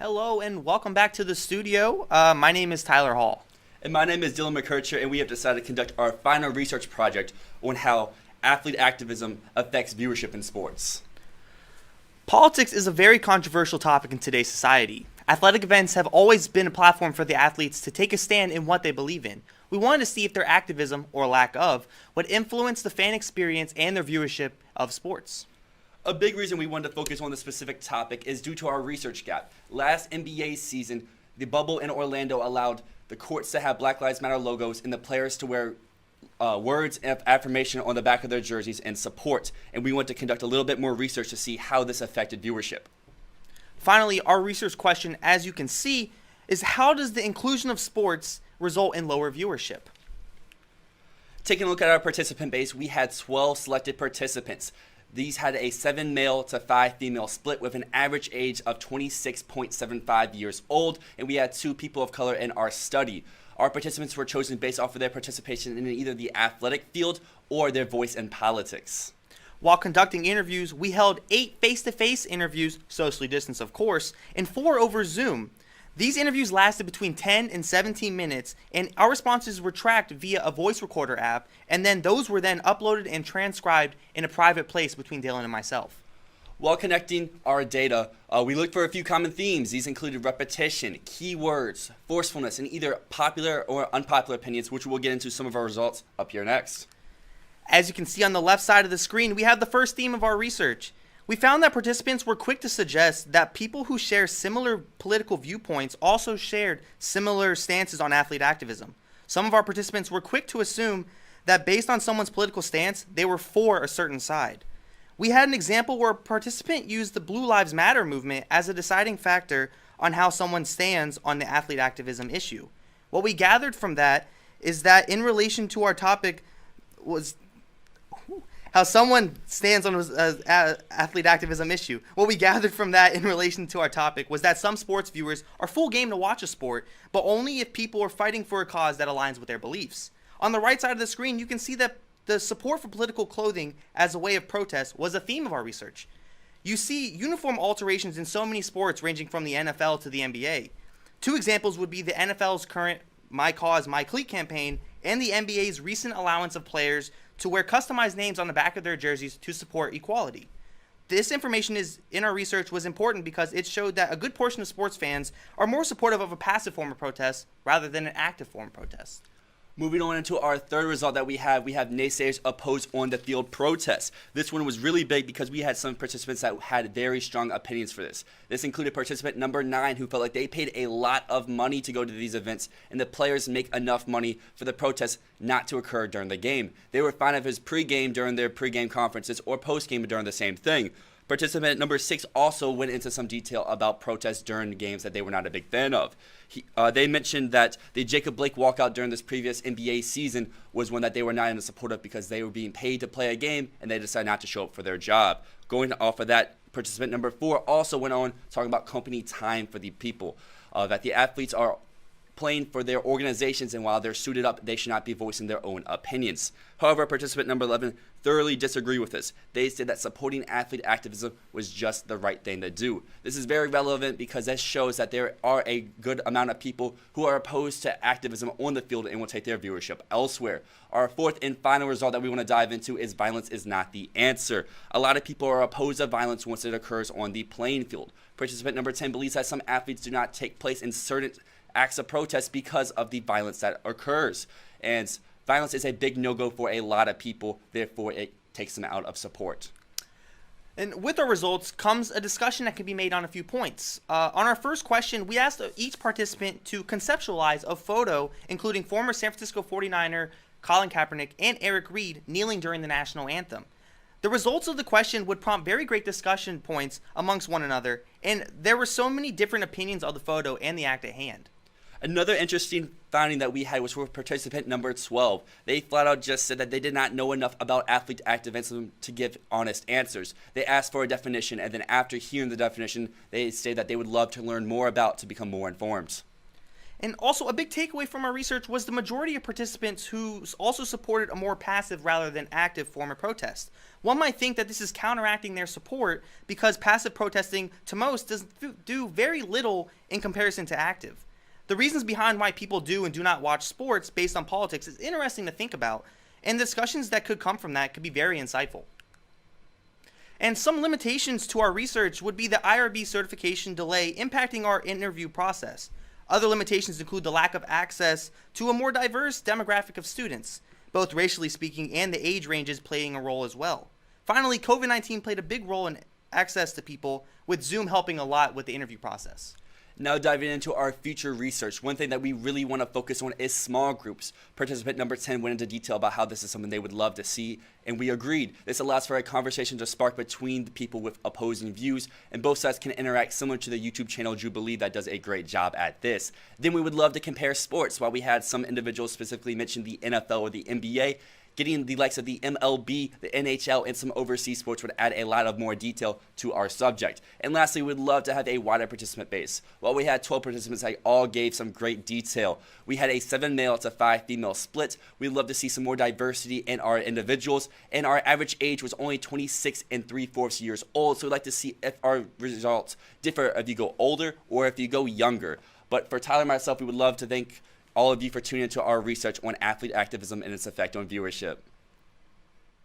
Hello and welcome back to the studio. My name is Tyler Hall. And my name is Dylan McKercher, and we have decided to conduct our final research project on how athlete activism affects viewership in sports. Politics is a very controversial topic in today's society. Athletic events have always been a platform for the athletes to take a stand in what they believe in. We wanted to see if their activism, or lack of, would influence the fan experience and their viewership of sports. A big reason we wanted to focus on this specific topic is due to our research gap. Last NBA season, the bubble in Orlando allowed the courts to have Black Lives Matter logos and the players to wear words of affirmation on the back of their jerseys and support. And we want to conduct a little bit more research to see how this affected viewership. Finally, our research question, as you can see, is how does the inclusion of sports result in lower viewership? Taking a look at our participant base, we had 12 selected participants. These had a 7 male to 5 female split with an average age of 26.75 years old, and we had 2 people of color in our study. Our participants were chosen based off of their participation in either the athletic field or their voice in politics. While conducting interviews, we held 8 face-to-face interviews, socially distanced of course, and 4 over Zoom. These interviews lasted between 10 and 17 minutes, and our responses were tracked via a voice recorder app, and then those were then uploaded and transcribed in a private place between Dylan and myself. While connecting our data, we looked for a few common themes. These included repetition, keywords, forcefulness, and either popular or unpopular opinions, which we'll get into some of our results up here next. As you can see on the left side of the screen, we have the first theme of our research. We found that participants were quick to suggest that people who share similar political viewpoints also shared similar stances on athlete activism. Some of our participants were quick to assume that based on someone's political stance, they were for a certain side. We had an example where a participant used the Blue Lives Matter movement as a deciding factor on how someone stands on the athlete activism issue. What we gathered from that is that in relation to our topic was how someone stands on an athlete activism issue. What we gathered from that in relation to our topic was that some sports viewers are full game to watch a sport, but only if people are fighting for a cause that aligns with their beliefs. On the right side of the screen, you can see that the support for political clothing as a way of protest was a theme of our research. You see uniform alterations in so many sports ranging from the NFL to the NBA. 2 examples would be the NFL's current My Cause, My Cleat campaign and the NBA's recent allowance of players to wear customized names on the back of their jerseys to support equality. This information in our research was important because it showed that a good portion of sports fans are more supportive of a passive form of protest rather than an active form of protest. Moving on into our third result that we have naysayers oppose on the field protests. This one was really big because we had some participants that had very strong opinions for this. This included participant number 9 who felt like they paid a lot of money to go to these events and the players make enough money for the protests not to occur during the game. They were fine if it was pregame during their pregame conferences or postgame during the same thing. Participant number 6 also went into some detail about protests during games that they were not a big fan of. They mentioned that the Jacob Blake walkout during this previous NBA season was one that they were not in support of because they were being paid to play a game and they decided not to show up for their job. Going off of that, participant number 4 also went on talking about company time for the people, that the athletes are playing for their organizations, and while they're suited up, they should not be voicing their own opinions. However, participant number 11 thoroughly disagreed with this. They said that supporting athlete activism was just the right thing to do. This is very relevant because this shows that there are a good amount of people who are opposed to activism on the field and will take their viewership elsewhere. Our fourth and final result that we want to dive into is violence is not the answer. A lot of people are opposed to violence once it occurs on the playing field. Participant number 10 believes that some athletes do not take place in certain acts of protest because of the violence that occurs. And violence is a big no-go for a lot of people, therefore it takes them out of support. And with our results comes a discussion that can be made on a few points. On our first question, we asked each participant to conceptualize a photo including former San Francisco 49er Colin Kaepernick and Eric Reed kneeling during the national anthem. The results of the question would prompt very great discussion points amongst one another, and there were so many different opinions of the photo and the act at hand. Another interesting finding that we had was for participant number 12. They flat out just said that they did not know enough about athlete activism to give honest answers. They asked for a definition, and then after hearing the definition, they stated that they would love to learn more about to become more informed. And also, a big takeaway from our research was the majority of participants who also supported a more passive rather than active form of protest. One might think that this is counteracting their support because passive protesting, to most, does do very little in comparison to active. The reasons behind why people do and do not watch sports based on politics is interesting to think about, and discussions that could come from that could be very insightful. And some limitations to our research would be the IRB certification delay impacting our interview process. Other limitations include the lack of access to a more diverse demographic of students, both racially speaking and the age ranges playing a role as well. Finally, COVID-19 played a big role in access to people, with Zoom helping a lot with the interview process. Now diving into our future research, one thing that we really want to focus on is small groups. Participant number 10 went into detail about how this is something they would love to see, and we agreed. This allows for a conversation to spark between the people with opposing views, and both sides can interact similar to the YouTube channel Jubilee that does a great job at this. Then we would love to compare sports. While we had some individuals specifically mention the NFL or the NBA, getting the likes of the MLB, the NHL, and some overseas sports would add a lot of more detail to our subject. And lastly, we'd love to have a wider participant base. While we had 12 participants that all gave some great detail, we had a 7 male to 5 female split. We'd love to see some more diversity in our individuals, and our average age was only 26 and 3/4 years old, so we'd like to see if our results differ if you go older or if you go younger. But for Tyler and myself, we would love to thank all of you for tuning into our research on athlete activism and its effect on viewership.